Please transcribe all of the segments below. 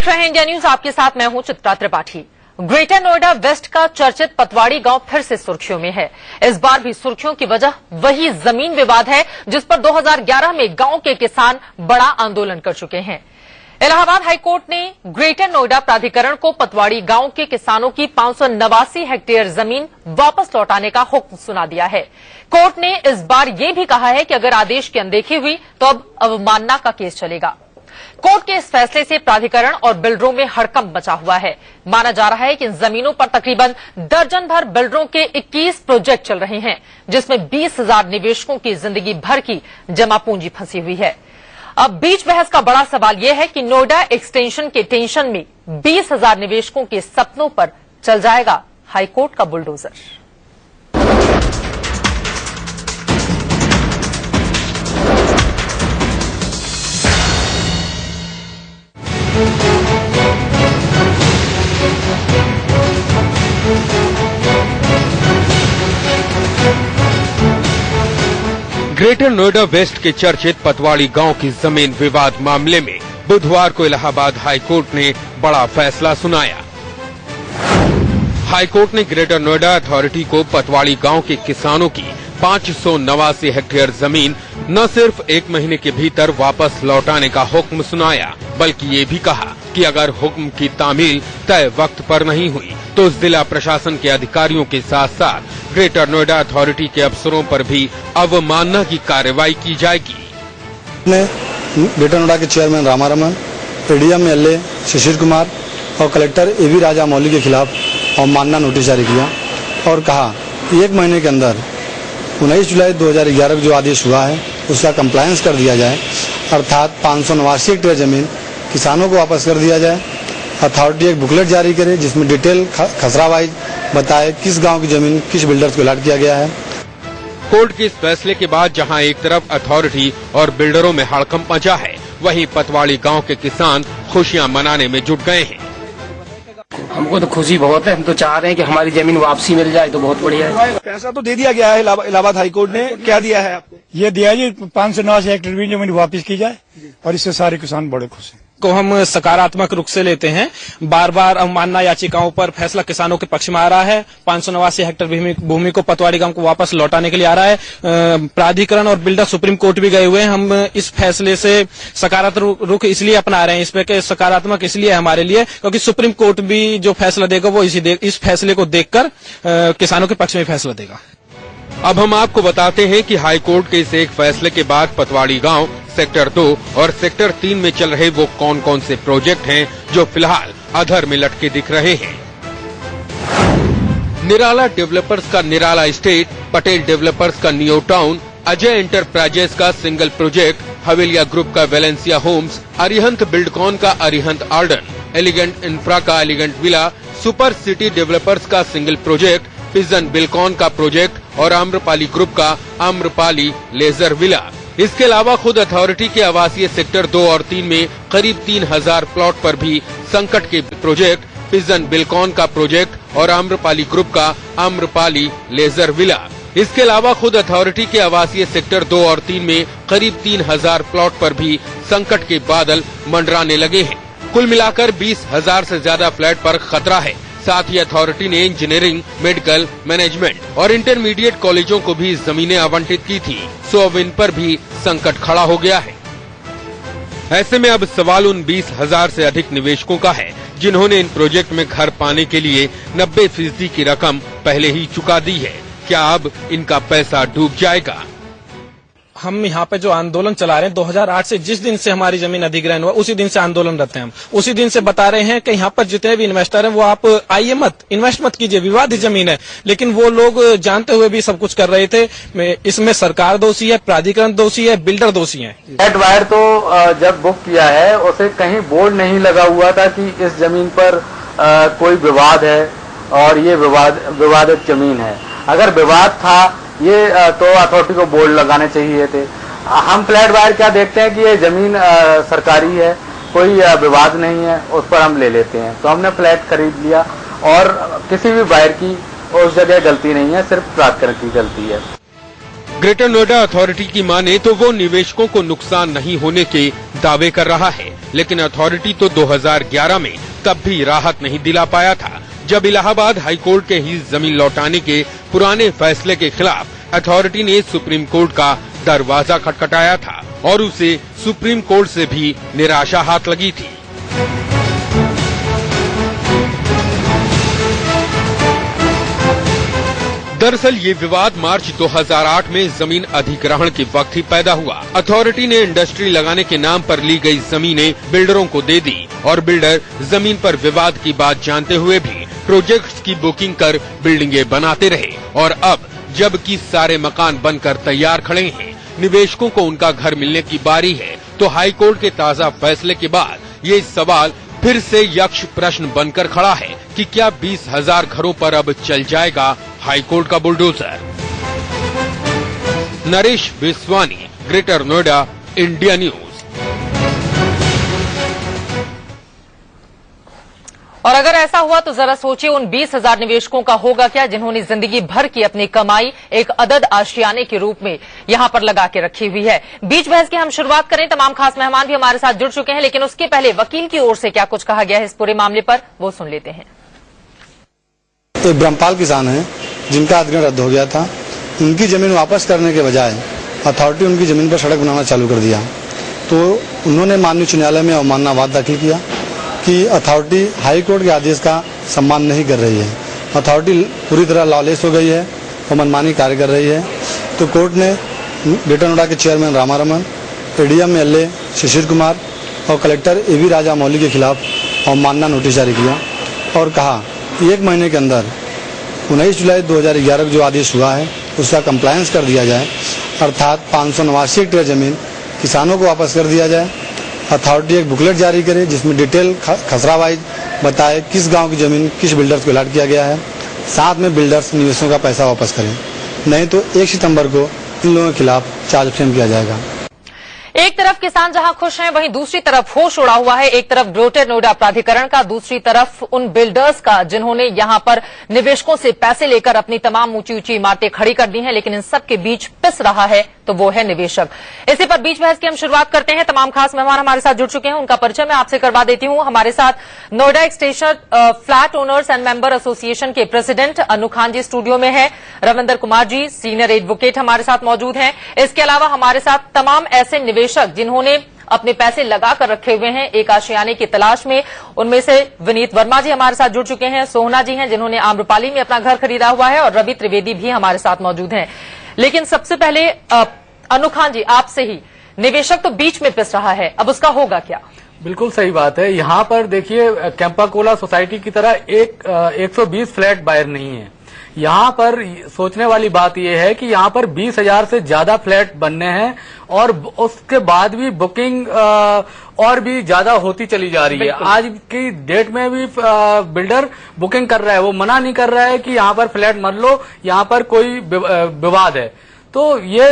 देख रहे हैं इंडिया न्यूज, आपके साथ मैं हूं चित्रा त्रिपाठी। ग्रेटर नोएडा वेस्ट का चर्चित पतवाड़ी गांव फिर से सुर्खियों में है। इस बार भी सुर्खियों की वजह वही जमीन विवाद है जिस पर 2011 में गांव के किसान बड़ा आंदोलन कर चुके हैं। इलाहाबाद हाईकोर्ट ने ग्रेटर नोएडा प्राधिकरण को पतवाड़ी गांव के किसानों की 589 हेक्टेयर जमीन वापस लौटाने का हुक्म सुना दिया है। कोर्ट ने इस बार यह भी कहा है कि अगर आदेश की अनदेखी हुई तो अब अवमानना का केस चलेगा। कोर्ट के इस फैसले से प्राधिकरण और बिल्डरों में हड़कंप मचा हुआ है। माना जा रहा है कि इन जमीनों पर तकरीबन दर्जन भर बिल्डरों के 21 प्रोजेक्ट चल रहे हैं, जिसमें 20,000 निवेशकों की जिंदगी भर की जमा पूंजी फंसी हुई है। अब बीच बहस का बड़ा सवाल यह है कि नोएडा एक्सटेंशन के टेंशन में 20,000 निवेशकों के सपनों पर चल जाएगा हाईकोर्ट का बुलडोजर। ग्रेटर नोएडा वेस्ट के चर्चित पतवाड़ी गांव की जमीन विवाद मामले में बुधवार को इलाहाबाद हाईकोर्ट ने बड़ा फैसला सुनाया। हाईकोर्ट ने ग्रेटर नोएडा अथॉरिटी को पतवाड़ी गांव के किसानों की 589 हेक्टेयर जमीन न सिर्फ 1 महीने के भीतर वापस लौटाने का हुक्म सुनाया, बल्कि ये भी कहा कि अगर हुक्म की तामील तय वक्त पर नहीं हुई तो जिला प्रशासन के अधिकारियों के साथ साथ ग्रेटर नोएडा अथॉरिटी के अफसरों पर भी अवमानना की कार्रवाई की जाएगी। ग्रेटर नोएडा के chairman रामारमन, ADM LA Shishir Kumar और कलेक्टर एवी राजा मौली के खिलाफ अवमानना नोटिस जारी किया और कहा कि 1 महीने के अंदर 19 जुलाई 2011 को जो आदेश हुआ है उसका कंप्लायंस कर दिया जाए, अर्थात 589 हेक्टेयर जमीन किसानों को वापस कर दिया जाए। अथॉरिटी एक बुकलेट जारी करे जिसमें डिटेल खसरा वाइज बताए किस गांव की जमीन किस बिल्डर्स को अलॉट किया गया है। कोर्ट के इस फैसले के बाद जहां एक तरफ अथॉरिटी और बिल्डरों में हड़कंप मचा है, वहीं पतवाड़ी गांव के किसान खुशियां मनाने में जुट गए हैं। हमको तो खुशी बहुत है, हम तो चाह रहे हैं कि हमारी जमीन वापसी मिल जाए तो बहुत बढ़िया है। पैसा तो दे दिया गया है, इलाहाबाद हाईकोर्ट ने क्या दिया है आपको? ये दिया जी 589 हेक्टेयर जमीन वापस की जाए और इससे सारे किसान बड़े खुश हैं। को हम सकारात्मक रुख से लेते हैं। बार बार अवमानना याचिकाओं पर फैसला किसानों के पक्ष में आ रहा है। 589 हेक्टेयर भूमि को पतवाड़ी गांव को वापस लौटाने के लिए आ रहा है। प्राधिकरण और बिल्डर सुप्रीम कोर्ट भी गए हुए हैं। हम इस फैसले से सकारात्मक रुख इसलिए अपना रहे हैं, इस पे सकारात्मक इसलिए हमारे लिए क्योंकि सुप्रीम कोर्ट भी जो फैसला देगा वो इस फैसले को देखकर किसानों के पक्ष में फैसला देगा। अब हम आपको बताते हैं कि हाईकोर्ट के इस एक फैसले के बाद पतवाड़ी गांव सेक्टर 2 और सेक्टर 3 में चल रहे वो कौन कौन से प्रोजेक्ट हैं जो फिलहाल अधर में लटके दिख रहे हैं। निराला डेवलपर्स का निराला एस्टेट, पटेल डेवलपर्स का न्यू टाउन, अजय एंटरप्राइजेस का सिंगल प्रोजेक्ट, हवेलिया ग्रुप का वेलेंसिया होम्स, अरिहंत बिल्डकॉन का अरिहंत आर्डन, एलिगेंट इंफ्रा का elegant villa, super city developers का सिंगल प्रोजेक्ट, पिजन बिल्कॉन का प्रोजेक्ट और आम्रपाली ग्रुप का आम्रपाली लेजर विला। इसके अलावा खुद अथॉरिटी के आवासीय सेक्टर 2 और 3 में करीब 3,000 प्लॉट पर भी संकट के प्रोजेक्ट, पिजन बिल्कॉन का प्रोजेक्ट और आम्रपाली ग्रुप का आम्रपाली लेजर विला। इसके अलावा खुद अथॉरिटी के आवासीय सेक्टर 2 और 3 में करीब 3,000 प्लॉट पर भी संकट के बादल मंडराने लगे हैं। कुल मिलाकर 20,000 से ज्यादा फ्लैट पर खतरा है। साथ ही अथॉरिटी ने इंजीनियरिंग, मेडिकल, मैनेजमेंट और इंटरमीडिएट कॉलेजों को भी जमीनें आवंटित की थी, सो अब इन पर भी संकट खड़ा हो गया है। ऐसे में अब सवाल उन 20,000 से अधिक निवेशकों का है जिन्होंने इन प्रोजेक्ट में घर पाने के लिए 90% की रकम पहले ही चुका दी है। क्या अब इनका पैसा डूब जाएगा? हम यहाँ पे जो आंदोलन चला रहे हैं 2008 से, जिस दिन से हमारी जमीन अधिग्रहण हुआ उसी दिन से आंदोलनरत हैं हम। उसी दिन से बता रहे हैं कि यहाँ पर जितने भी इन्वेस्टर हैं वो आप आइए मत, इन्वेस्ट मत कीजिए, विवादित जमीन है। लेकिन वो लोग जानते हुए भी सब कुछ कर रहे थे। इसमें सरकार दोषी है, प्राधिकरण दोषी है, बिल्डर दोषी है। फ्लैट वायर तो जब बुक किया है उसे कहीं बोर्ड नहीं लगा हुआ था कि इस जमीन पर कोई विवाद है और ये विवादित जमीन है। अगर विवाद था ये तो अथॉरिटी को बोर्ड लगाने चाहिए थे। हम फ्लैट वायर क्या देखते हैं कि ये जमीन सरकारी है, कोई विवाद नहीं है, उस पर हम ले लेते हैं। तो हमने फ्लैट खरीद लिया और किसी भी बायर की उस जगह गलती नहीं है, सिर्फ प्राधिकरण की गलती है। ग्रेटर नोएडा अथॉरिटी की माने तो वो निवेशकों को नुकसान नहीं होने के दावे कर रहा है, लेकिन अथॉरिटी तो 2011 में तब भी राहत नहीं दिला पाया था, जब इलाहाबाद हाईकोर्ट के ही जमीन लौटाने के पुराने फैसले के खिलाफ अथॉरिटी ने सुप्रीम कोर्ट का दरवाजा खटखटाया था और उसे सुप्रीम कोर्ट से भी निराशा हाथ लगी थी। दरअसल ये विवाद मार्च 2008 में जमीन अधिग्रहण के वक्त ही पैदा हुआ। अथॉरिटी ने इंडस्ट्री लगाने के नाम पर ली गई जमीनें बिल्डरों को दे दी और बिल्डर जमीन पर विवाद की बात जानते हुए भी प्रोजेक्ट्स की बुकिंग कर बिल्डिंगे बनाते रहे। और अब जबकि सारे मकान बनकर तैयार खड़े हैं, निवेशकों को उनका घर मिलने की बारी है, तो हाईकोर्ट के ताज़ा फैसले के बाद ये सवाल फिर से यक्ष प्रश्न बनकर खड़ा है कि क्या 20,000 घरों पर अब चल जाएगा हाईकोर्ट का bulldozer. Naresh Vishwani, Greater Noida, India news. और अगर ऐसा हुआ तो जरा सोचिए उन 20,000 निवेशकों का होगा क्या, जिन्होंने जिंदगी भर की अपनी कमाई एक अदद आशियाने के रूप में यहां पर लगा के रखी हुई है। बीच बहस की हम शुरुआत करें, तमाम खास मेहमान भी हमारे साथ जुड़ चुके हैं, लेकिन उसके पहले वकील की ओर से क्या कुछ कहा गया है इस पूरे मामले पर, वो सुन लेते हैं। एक ब्रह्मपाल किसान है जिनका अधिग्रहण रद्द हो गया था। उनकी जमीन वापस करने के बजाय अथॉरिटी उनकी जमीन पर सड़क बनाना चालू कर दिया, तो उन्होंने माननीय उच्च न्यायालय में अवमानना वाद दाखिल किया कि अथॉरिटी हाई कोर्ट के आदेश का सम्मान नहीं कर रही है, अथॉरिटी पूरी तरह लॉलेस हो गई है और मनमानी कार्य कर रही है। तो कोर्ट ने ग्रेटर नोएडा के chairman रामारमन, ADM LA Shishir Kumar और कलेक्टर एवी राजा मौली के खिलाफ अवमानना नोटिस जारी किया और कहा कि 1 महीने के अंदर 19 जुलाई 2011 को जो आदेश हुआ है उसका कंप्लायंस कर दिया जाए, अर्थात 589 हेक्टेयर जमीन किसानों को वापस कर दिया जाए। अथॉरिटी एक बुकलेट जारी करे जिसमें डिटेल खसरा वाइज बताए किस गांव की जमीन किस बिल्डर्स को अलॉट किया गया है, साथ में बिल्डर्स निवेशकों का पैसा वापस करें, नहीं तो 1 सितंबर को इन लोगों के खिलाफ चार्ज फ्रेम किया जाएगा। एक तरफ किसान जहां खुश हैं, वहीं दूसरी तरफ होश उड़ा हुआ है। एक तरफ ग्रेटर नोएडा प्राधिकरण का, दूसरी तरफ उन बिल्डर्स का जिन्होंने यहां पर निवेशकों से पैसे लेकर अपनी तमाम ऊंची ऊंची इमारतें खड़ी कर दी हैं, लेकिन इन सब के बीच पिस रहा है तो वो है निवेशक। इसी पर बीच बहस की हम शुरुआत करते हैं। तमाम खास मेहमान हमारे साथ जुड़ चुके हैं, उनका परिचय मैं आपसे करवा देती हूं। हमारे साथ Noida extension flat owners and member association के प्रेसिडेंट अनु खान जी स्टूडियो में है, रविंदर कुमार जी सीनियर एडवोकेट हमारे साथ मौजूद हैं। इसके अलावा हमारे साथ तमाम ऐसे निवेशक जिन्होंने अपने पैसे लगा कर रखे हुए हैं एक आशियाने की तलाश में, उनमें से विनीत वर्मा जी हमारे साथ जुड़ चुके हैं, सोहना जी हैं जिन्होंने आम्रपाली में अपना घर खरीदा हुआ है, और रवि त्रिवेदी भी हमारे साथ मौजूद हैं। लेकिन सबसे पहले अनु खान जी आपसे ही, निवेशक तो बीच में पिस रहा है, अब उसका होगा क्या? बिल्कुल सही बात है। यहाँ पर देखिए कैंपाकोला सोसाइटी की तरह 120 फ्लैट बायर नहीं है। यहाँ पर सोचने वाली बात यह है कि यहाँ पर 20,000 से ज्यादा फ्लैट बनने हैं और उसके बाद भी बुकिंग और भी ज्यादा होती चली जा रही है। आज की डेट में भी बिल्डर बुकिंग कर रहा है, वो मना नहीं कर रहा है कि यहाँ पर फ्लैट मत लो, यहाँ पर कोई विवाद है। तो ये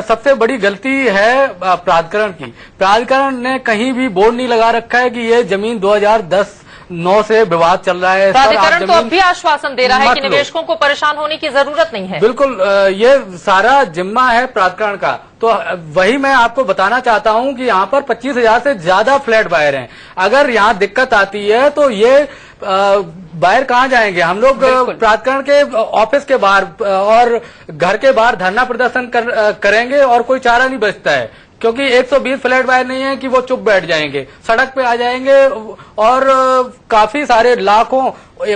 सबसे बड़ी गलती है प्राधिकरण की। प्राधिकरण ने कहीं भी बोर्ड नहीं लगा रखा है कि ये जमीन 2010-9 से विवाद चल रहा है। प्राधिकरण तो अब भी आश्वासन दे रहा है कि निवेशकों को परेशान होने की जरूरत नहीं है। बिल्कुल, ये सारा जिम्मा है प्राधिकरण का। तो वही मैं आपको बताना चाहता हूं कि यहाँ पर 25,000 से ज्यादा फ्लैट बायर हैं। अगर यहाँ दिक्कत आती है तो ये बाहर कहाँ जाएंगे? हम लोग प्राधिकरण के ऑफिस के बाहर और घर के बाहर धरना प्रदर्शन करेंगे और कोई चारा नहीं बचता है, क्योंकि 120 फ्लैट बायर नहीं है कि वो चुप बैठ जाएंगे, सड़क पे आ जाएंगे। और काफी सारे लाखों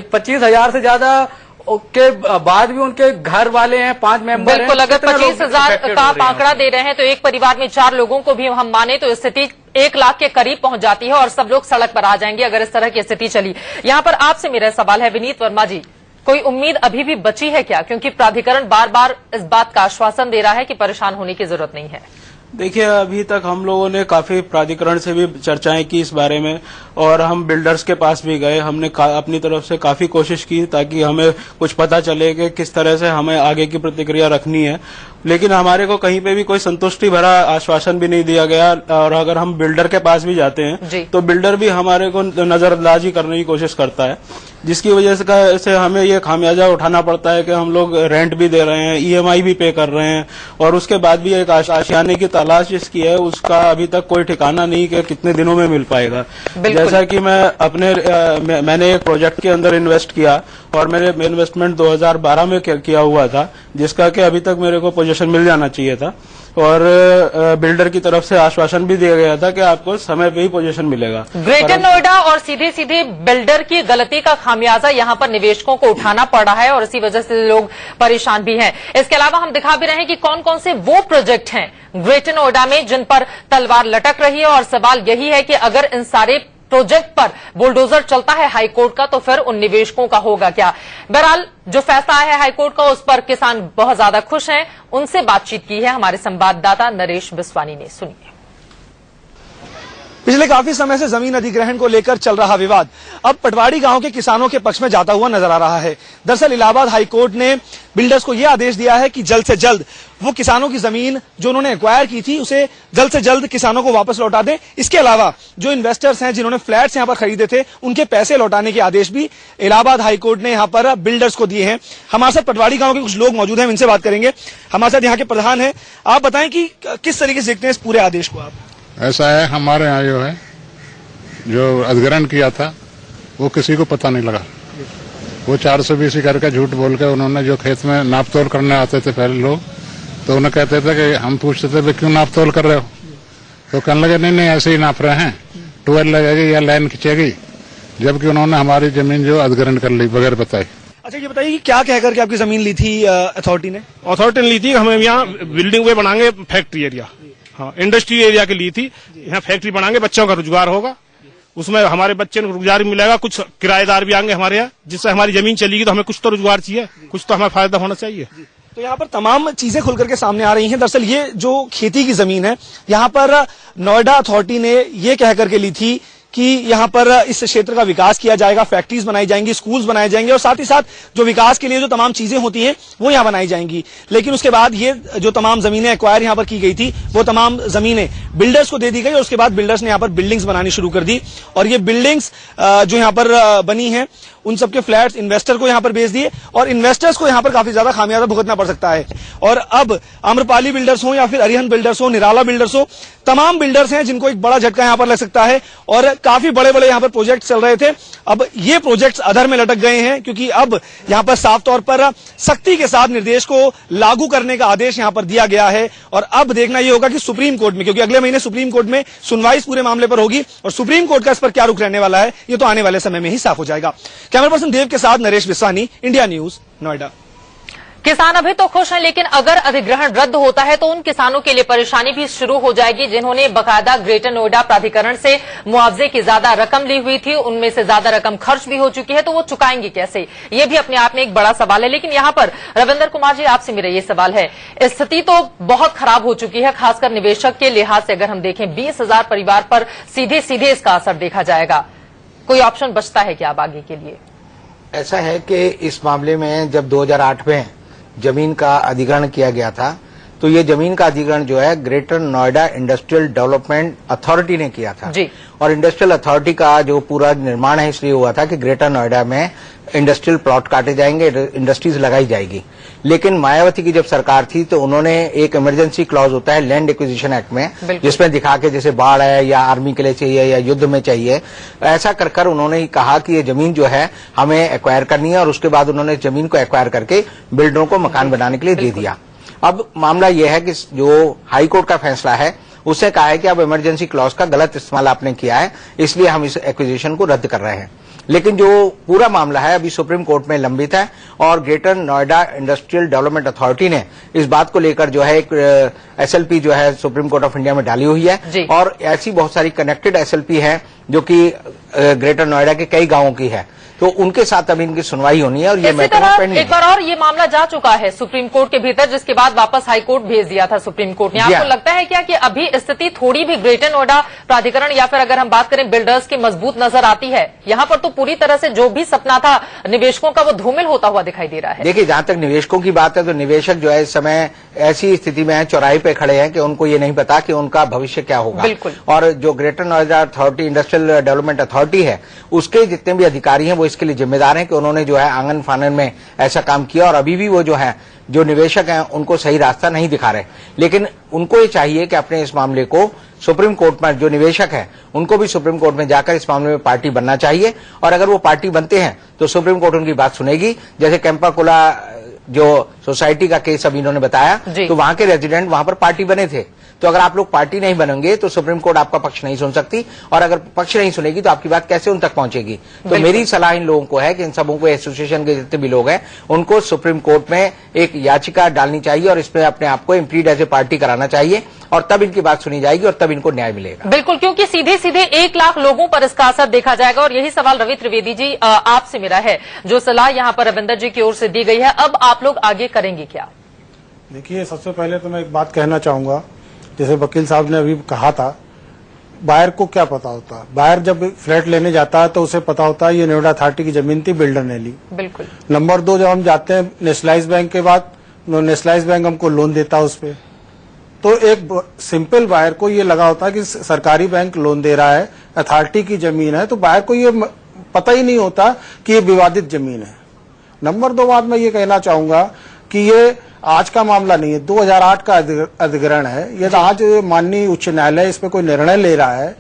25,000 से ज्यादा के बाद भी उनके घर वाले हैं, 5 मेंबर हैं। बिल्कुल, अगर 25,000 का आंकड़ा दे रहे हैं तो एक परिवार में 4 लोगों को भी हम माने तो स्थिति 1 लाख के करीब पहुंच जाती है और सब लोग सड़क पर आ जाएंगे अगर इस तरह की स्थिति चली। यहाँ पर आपसे मेरा सवाल है विनीत वर्मा जी, कोई उम्मीद अभी भी बची है क्या? क्योंकि प्राधिकरण बार बार इस बात का आश्वासन दे रहा है कि परेशान होने की जरूरत नहीं है। देखिए, अभी तक हम लोगों ने काफी प्राधिकरण से भी चर्चाएं की इस बारे में और हम बिल्डर्स के पास भी गए। हमने अपनी तरफ से काफी कोशिश की ताकि हमें कुछ पता चले कि किस तरह से हमें आगे की प्रतिक्रिया रखनी है। लेकिन हमारे को कहीं पे भी कोई संतुष्टि भरा आश्वासन भी नहीं दिया गया। और अगर हम बिल्डर के पास भी जाते हैं तो बिल्डर भी हमारे को नजरअंदाजी करने की कोशिश करता है, जिसकी वजह से हमें ये खामियाजा उठाना पड़ता है कि हम लोग रेंट भी दे रहे हैं, EMI भी पे कर रहे हैं, और उसके बाद भी एक आशियाने की तलाश जिसकी है उसका अभी तक कोई ठिकाना नहीं कि कितने दिनों में मिल पाएगा। जैसा कि मैंने एक प्रोजेक्ट के अंदर इन्वेस्ट किया और मेरे इन्वेस्टमेंट 2012 में किया हुआ था, जिसका कि अभी तक मेरे को पोजीशन मिल जाना चाहिए था, और बिल्डर की तरफ से आश्वासन भी दिया गया था कि आपको समय पे ही पोजीशन मिलेगा। ग्रेटर नोएडा और सीधे सीधे बिल्डर की गलती का खामियाजा यहां पर निवेशकों को उठाना पड़ रहा है और इसी वजह से लोग परेशान भी हैं। इसके अलावा हम दिखा भी रहे हैं कि कौन कौन से वो प्रोजेक्ट हैं ग्रेटर नोएडा में जिन पर तलवार लटक रही है, और सवाल यही है कि अगर इन सारे प्रोजेक्ट पर बुलडोजर चलता है हाईकोर्ट का तो फिर उन निवेशकों का होगा क्या। बहरहाल जो फैसला आया है हाईकोर्ट का उस पर किसान बहुत ज्यादा खुश हैं। उनसे बातचीत की है हमारे संवाददाता नरेश बिस्वानी ने, सुनिए। पिछले काफी समय से जमीन अधिग्रहण को लेकर चल रहा विवाद अब पटवाड़ी गांव के किसानों के पक्ष में जाता हुआ नजर आ रहा है। दरअसल इलाहाबाद हाईकोर्ट ने बिल्डर्स को यह आदेश दिया है कि जल्द से जल्द वो किसानों की जमीन जो उन्होंने एक्वायर की थी उसे जल्द से जल्द किसानों को वापस लौटा दें। इसके अलावा जो इन्वेस्टर्स हैं जिन्होंने फ्लैट्स यहां पर खरीदे थे उनके पैसे लौटाने के आदेश भी इलाहाबाद हाईकोर्ट ने यहां पर बिल्डर्स को दिए हैं। हमारे साथ पटवाड़ी गांव के कुछ लोग मौजूद हैं, इनसे बात करेंगे। हमारे साथ यहाँ के प्रधान है, आप बताएं कि किस तरीके से देखते हैं इस पूरे आदेश को आप? ऐसा है, हमारे यहाँ जो अधिग्रहण किया था वो किसी को पता नहीं लगा। वो 420 करके झूठ बोल के उन्होंने जो खेत में नापतोल करने आते थे पहले लोग, तो उन्हें कहते थे कि हम पूछते थे क्यों नापतोल कर रहे हो, तो कहने लगे नहीं ऐसे ही नाप रहे हैं, ट्यूबवेल लगेगी या लाइन खींचेगी, जबकि उन्होंने हमारी जमीन जो अधिग्रहण कर ली बगैर बताए। अच्छा ये बताइए कि क्या कहकर के आपकी जमीन ली थी अथॉरिटी ने? अथॉरिटी ने ली थी, हमें यहाँ बिल्डिंग वे बनाएंगे, फैक्ट्री एरिया, हाँ इंडस्ट्री एरिया की ली थी। यहाँ फैक्ट्री बनाएंगे, बच्चों का रोजगार होगा, उसमें हमारे बच्चे को रोजगार मिलेगा, कुछ किराएदार भी आएंगे हमारे यहाँ, जिससे हमारी जमीन चलेगी तो हमें कुछ तो रोजगार चाहिए, कुछ तो हमें फायदा होना चाहिए। तो यहाँ पर तमाम चीजें खुल करके सामने आ रही हैं। दरअसल ये जो खेती की जमीन है यहाँ पर नोएडा अथॉरिटी ने ये कह करके ली थी कि यहाँ पर इस क्षेत्र का विकास किया जाएगा, फैक्ट्रीज बनाई जाएंगी, स्कूल्स बनाए जाएंगे और साथ ही साथ जो विकास के लिए जो तमाम चीजें होती हैं वो यहाँ बनाई जाएंगी। लेकिन उसके बाद ये जो तमाम जमीनें एक्वायर यहाँ पर की गई थी वो तमाम जमीनें बिल्डर्स को दे दी गई और उसके बाद बिल्डर्स ने यहाँ पर बिल्डिंग्स बनानी शुरू कर दी और ये बिल्डिंग्स जो यहाँ पर बनी है उन सबके फ्लैट्स इन्वेस्टर को यहाँ पर बेच दिए और इन्वेस्टर्स को यहाँ पर काफी ज्यादा खामियाजा भुगतना पड़ सकता है। और अब आम्रपाली बिल्डर्स हो या फिर अरिहंत बिल्डर्स हो, निराला बिल्डर्स हो, तमाम बिल्डर्स हैं जिनको एक बड़ा झटका यहाँ पर लग सकता है और काफी बड़े बड़े यहाँ पर प्रोजेक्ट चल रहे थे। अब ये प्रोजेक्ट्स अधर में लटक गए हैं क्योंकि अब यहाँ पर साफ तौर पर सख्ती के साथ निर्देश को लागू करने का आदेश यहाँ पर दिया गया है और अब देखना यह होगा कि सुप्रीम कोर्ट में, क्योंकि अगले महीने सुप्रीम कोर्ट में सुनवाई इस पूरे मामले पर होगी और सुप्रीम कोर्ट का इस पर क्या रुख रहने वाला है ये तो आने वाले समय में ही साफ हो जाएगा। कैमरा पर्सन देव के साथ नरेश बिस्वानी, इंडिया न्यूज, नोएडा। किसान अभी तो खुश हैं, लेकिन अगर अधिग्रहण रद्द होता है तो उन किसानों के लिए परेशानी भी शुरू हो जाएगी जिन्होंने बकायदा ग्रेटर नोएडा प्राधिकरण से मुआवजे की ज्यादा रकम ली हुई थी, उनमें से ज्यादा रकम खर्च भी हो चुकी है, तो वो चुकाएंगे कैसे, ये भी अपने आप में एक बड़ा सवाल है। लेकिन यहाँ पर रविंदर कुमार जी आपसे मेरा ये सवाल है, स्थिति तो बहुत खराब हो चुकी है, खासकर निवेशक के लिहाज से अगर हम देखें 20,000 परिवार पर सीधे सीधे इसका असर देखा जाएगा, कोई ऑप्शन बचता है क्या अब आगे के लिए? ऐसा है कि इस मामले में जब 2008 में जमीन का अधिग्रहण किया गया था तो ये जमीन का अधिग्रहण जो है greater Noida industrial development authority ने किया था जी। और इंडस्ट्रियल अथॉरिटी का जो पूरा निर्माण है इसलिए हुआ था कि ग्रेटर नोएडा में इंडस्ट्रियल प्लॉट काटे जाएंगे, इंडस्ट्रीज लगाई जाएगी। लेकिन मायावती की जब सरकार थी तो उन्होंने एक इमरजेंसी क्लॉज होता है लैंड एक्विजिशन एक्ट में, जिसमें दिखा के जैसे बाढ़ है या आर्मी के लिए चाहिए या युद्ध में चाहिए, ऐसा कर उन्होंने कहा कि ये जमीन जो है हमें एक्वायर करनी है और उसके बाद उन्होंने जमीन को एक्वायर करके बिल्डरों को मकान बनाने के लिए दे दिया। अब मामला यह है कि जो हाई कोर्ट का फैसला है उसने कहा है कि अब इमरजेंसी क्लॉज का गलत इस्तेमाल आपने किया है, इसलिए हम इस एक्विजिशन को रद्द कर रहे हैं। लेकिन जो पूरा मामला है अभी सुप्रीम कोर्ट में लंबित है और greater Noida industrial development authority ने इस बात को लेकर जो है एक SLP जो है सुप्रीम कोर्ट ऑफ इंडिया में डाली हुई है और ऐसी बहुत सारी कनेक्टेड SLP है जो कि ग्रेटर नोएडा के कई गांवों की है। तो उनके साथ अब इनकी सुनवाई होनी है और ये इसी तरह एक बार और ये मामला जा चुका है सुप्रीम कोर्ट के भीतर, जिसके बाद वापस हाई कोर्ट भेज दिया था सुप्रीम कोर्ट ने। आपको लगता है क्या कि अभी स्थिति थोड़ी भी ग्रेटर नोएडा प्राधिकरण या फिर अगर हम बात करें बिल्डर्स की मजबूत नजर आती है? यहाँ पर तो पूरी तरह से जो भी सपना था निवेशकों का वो धूमिल होता हुआ दिखाई दे रहा है। देखिए, जहां तक निवेशकों की बात है तो निवेशक जो है इस समय ऐसी स्थिति में है, चौराहे पे खड़े हैं कि उनको ये नहीं पता कि उनका भविष्य क्या होगा। बिल्कुल। और जो greater Noida authority, industrial development authority है, उसके जितने भी अधिकारी हैं वो इसके लिए जिम्मेदार हैं कि उन्होंने जो है आंगन फानन में ऐसा काम किया और अभी भी वो जो है जो निवेशक हैं उनको सही रास्ता नहीं दिखा रहे। लेकिन उनको ये चाहिए कि अपने इस मामले को सुप्रीम कोर्ट में, जो निवेशक है उनको भी सुप्रीम कोर्ट में जाकर इस मामले में पार्टी बनना चाहिए और अगर वो पार्टी बनते हैं तो सुप्रीम कोर्ट उनकी बात सुनेगी। जैसे कैंपाकोला जो सोसाइटी का केस अभी इन्होंने बताया, तो वहां के रेजिडेंट वहां पर पार्टी बने थे, तो अगर आप लोग पार्टी नहीं बनेंगे तो सुप्रीम कोर्ट आपका पक्ष नहीं सुन सकती और अगर पक्ष नहीं सुनेगी तो आपकी बात कैसे उन तक पहुंचेगी। तो मेरी सलाह इन लोगों को है कि इन सबों को, एसोसिएशन के जितने भी लोग हैं, उनको सुप्रीम कोर्ट में एक याचिका डालनी चाहिए और इसमें अपने आप को इम्प्लीड एज ए पार्टी कराना चाहिए और तब इनकी बात सुनी जाएगी और तब इनको न्याय मिलेगा। बिल्कुल, क्योंकि सीधे सीधे 1 लाख लोगों पर इसका असर देखा जाएगा। और यही सवाल रवि त्रिवेदी जी आपसे मेरा है, जो सलाह यहाँ पर रविंदर जी की ओर से दी गई है, अब आप लोग आगे करेंगे क्या? देखिए, सबसे पहले तो मैं एक बात कहना चाहूंगा, जैसे वकील साहब ने अभी कहा था, बायर को क्या पता होता है? बायर जब फ्लैट लेने जाता है तो उसे पता होता है ये नोएडा अथॉरिटी की जमीन थी, बिल्डर ने ली। बिल्कुल। नंबर 2, जब हम जाते हैं नेशनलाइज बैंक के बाद, नेशनलाइज बैंक हमको लोन देता है उस पर, तो एक सिंपल बायर को ये लगा होता है कि सरकारी बैंक लोन दे रहा है, अथॉरिटी की जमीन है, तो बायर को ये पता ही नहीं होता कि ये विवादित जमीन है। नंबर 2 बात मैं ये कहना चाहूंगा कि ये आज का मामला नहीं है, 2008 का अधिग्रहण है। यदि आज माननीय उच्च न्यायालय इस पर कोई निर्णय ले रहा है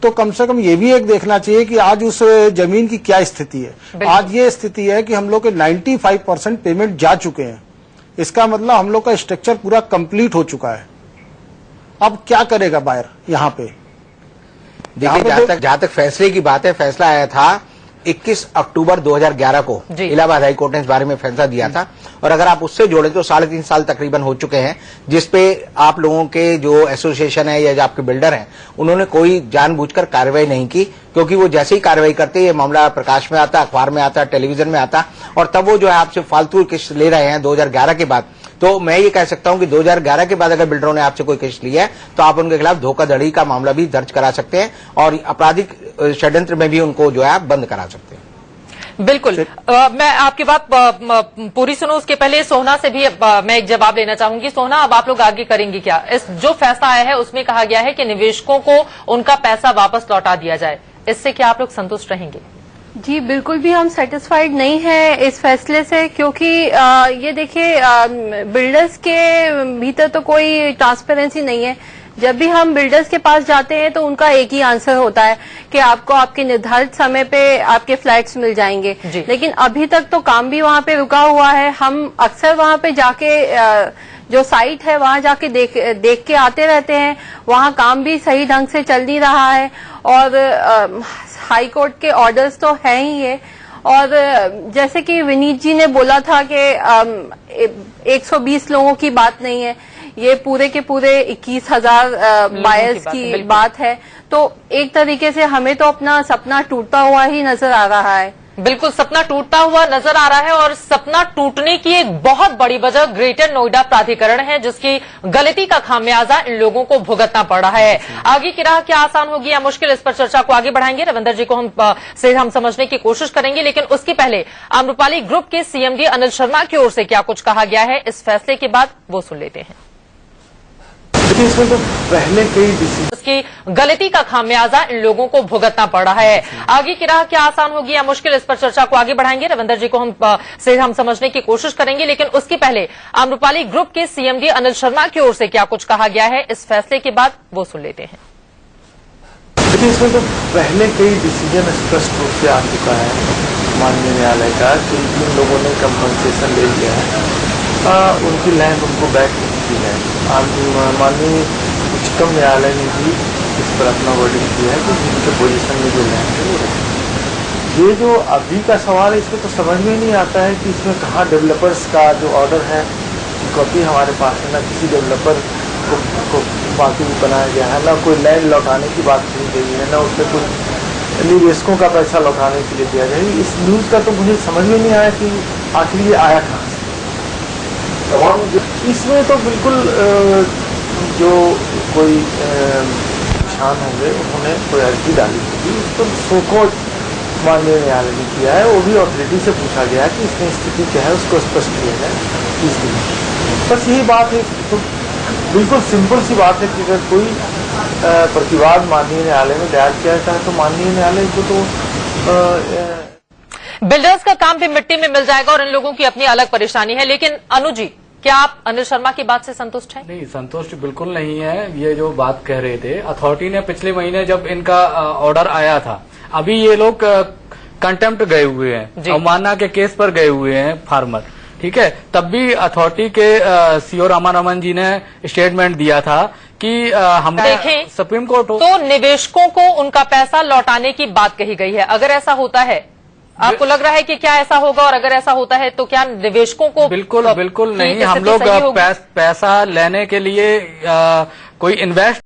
तो कम से कम ये भी एक देखना चाहिए कि आज उस जमीन की क्या स्थिति है। आज ये स्थिति है कि हम लोग के 95% पेमेंट जा चुके हैं। इसका मतलब हम लोग का स्ट्रक्चर पूरा कंप्लीट हो चुका है। अब क्या करेगा बायर यहाँ पे? देखिए, जहां तक फैसले की बात है, फैसला आया था 21 अक्टूबर 2011 को इलाहाबाद हाई कोर्ट ने इस बारे में फैसला दिया था और अगर आप उससे जोड़े तो 3.5 साल तकरीबन हो चुके हैं, जिसपे आप लोगों के जो एसोसिएशन है या जो आपके बिल्डर हैं उन्होंने कोई जानबूझकर कार्रवाई नहीं की, क्योंकि वो जैसे ही कार्रवाई करते ये मामला प्रकाश में आता, अखबार में आता, टेलीविजन में आता और तब वो जो है आपसे फालतू किस्त ले रहे हैं 2011 के बाद। तो मैं ये कह सकता हूं कि 2011 के बाद अगर बिल्डरों ने आपसे कोई किस्त लिया है तो आप उनके खिलाफ धोखाधड़ी का मामला भी दर्ज करा सकते हैं और आपराधिक षड्यंत्र में भी उनको जो है आप बंद करा सकते हैं। बिल्कुल। मैं आपकी बात पूरी सुनूं उसके पहले सोहना से भी मैं एक जवाब लेना चाहूंगी। सोहना, अब आप लोग आगे करेंगे क्या? इस जो फैसला आया है उसमें कहा गया है कि निवेशकों को उनका पैसा वापस लौटा दिया जाए, इससे क्या आप लोग संतुष्ट रहेंगे? जी बिल्कुल भी हम सेटिस्फाइड नहीं है इस फैसले से, क्योंकि ये देखिए बिल्डर्स के भीतर तो कोई ट्रांसपेरेंसी नहीं है। जब भी हम बिल्डर्स के पास जाते हैं तो उनका एक ही आंसर होता है कि आपको आपके निर्धारित समय पे आपके फ्लैट्स मिल जाएंगे, लेकिन अभी तक तो काम भी वहां पे रुका हुआ है। हम अक्सर वहां पे जाके जो साइट है वहां जाके देख के आते रहते हैं, वहां काम भी सही ढंग से चल नहीं रहा है और हाई कोर्ट के ऑर्डर्स तो हैं ही है। और जैसे कि विनीत जी ने बोला था कि 120 लोगों की बात नहीं है, ये पूरे के पूरे 21,000 बायर्स की बात है। तो एक तरीके से हमें तो अपना सपना टूटता हुआ ही नजर आ रहा है। बिल्कुल, सपना टूटता हुआ नजर आ रहा है और सपना टूटने की एक बहुत बड़ी वजह ग्रेटर नोएडा प्राधिकरण है, जिसकी गलती का खामियाजा इन लोगों को भुगतना पड़ रहा है। आगे की राह क्या आसान होगी या मुश्किल, इस पर चर्चा को आगे बढ़ाएंगे। रविंदर जी को हम समझने की कोशिश करेंगे, लेकिन उसके पहले आम्रपाली ग्रुप के सीएमडी अनिल शर्मा की ओर से क्या कुछ कहा गया है इस फैसले के बाद, वो सुन लेते हैं। इसमें तो पहले कई उसकी गलती का खामियाजा इन लोगों को भुगतना पड़ रहा है। आगे की राह क्या आसान होगी या मुश्किल, इस पर चर्चा को आगे बढ़ाएंगे। रविंदर जी को हम समझने की कोशिश करेंगे, लेकिन उसके पहले आम्रपाली ग्रुप के सीएमडी अनिल शर्मा की ओर से क्या कुछ कहा गया है इस फैसले के बाद, वो सुन लेते हैं। इसमें तो पहले कई डिसीजन स्पष्ट रूप से आ चुका है माननीय न्यायालय का कि जिन लोगों ने कंपनसेशन ले लिया है उनकी लैंड उनको बैक की है। माननीय उच्चतम न्यायालय ने भी इस पर अपना वर्डिंग किया है कि जिनके पोजीशन में जो लैंड है वो रहे। ये जो अभी का सवाल है इसमें तो समझ में नहीं आता है कि इसमें कहाँ डेवलपर्स का जो ऑर्डर है कॉपी हमारे पास है, ना किसी डेवलपर को बाकी बनाया गया है, ना कोई लैंड लौटाने की बात की गई है, ना उसमें कोई निवेशकों का पैसा लौटाने के लिए दिया जाए। इस न्यूज का तो मुझे समझ में नहीं आया कि आखिर ये आया कहाँ से। इसमें तो बिल्कुल जो कोई किसान होंगे उन्होंने कोई अर्जी डाली होगी, तो सोको माननीय न्यायालय ने किया है, वो भी अथॉरिटी से पूछा गया कि इसमें स्थिति क्या है उसको स्पष्ट किया जाए 30 दिन। बस यही बात है, तो बिल्कुल सिंपल सी बात है कि अगर कोई प्रतिवाद माननीय न्यायालय में दायर किया जाता है तो माननीय न्यायालय को तो बिल्डर्स का काम भी मिट्टी में मिल जाएगा और इन लोगों की अपनी अलग परेशानी है। लेकिन अनुज जी, क्या आप अनिल शर्मा की बात से संतुष्ट हैं? नहीं, संतुष्ट बिल्कुल नहीं है। ये जो बात कह रहे थे, अथॉरिटी ने पिछले महीने जब इनका ऑर्डर आया था, अभी ये लोग कंटेम्प्ट गए हुए हैं, अवमानना के केस पर गए हुए हैं फार्मर, ठीक है। तब भी अथॉरिटी के सीओ रामारमन जी ने स्टेटमेंट दिया था कि हम देखें सुप्रीम कोर्ट तो निवेशकों को उनका पैसा लौटाने की बात कही गई है। अगर ऐसा होता है, आपको लग रहा है कि क्या ऐसा होगा, और अगर ऐसा होता है तो क्या निवेशकों को? बिल्कुल नहीं, हम लोग पैसा लेने के लिए कोई इन्वेस्ट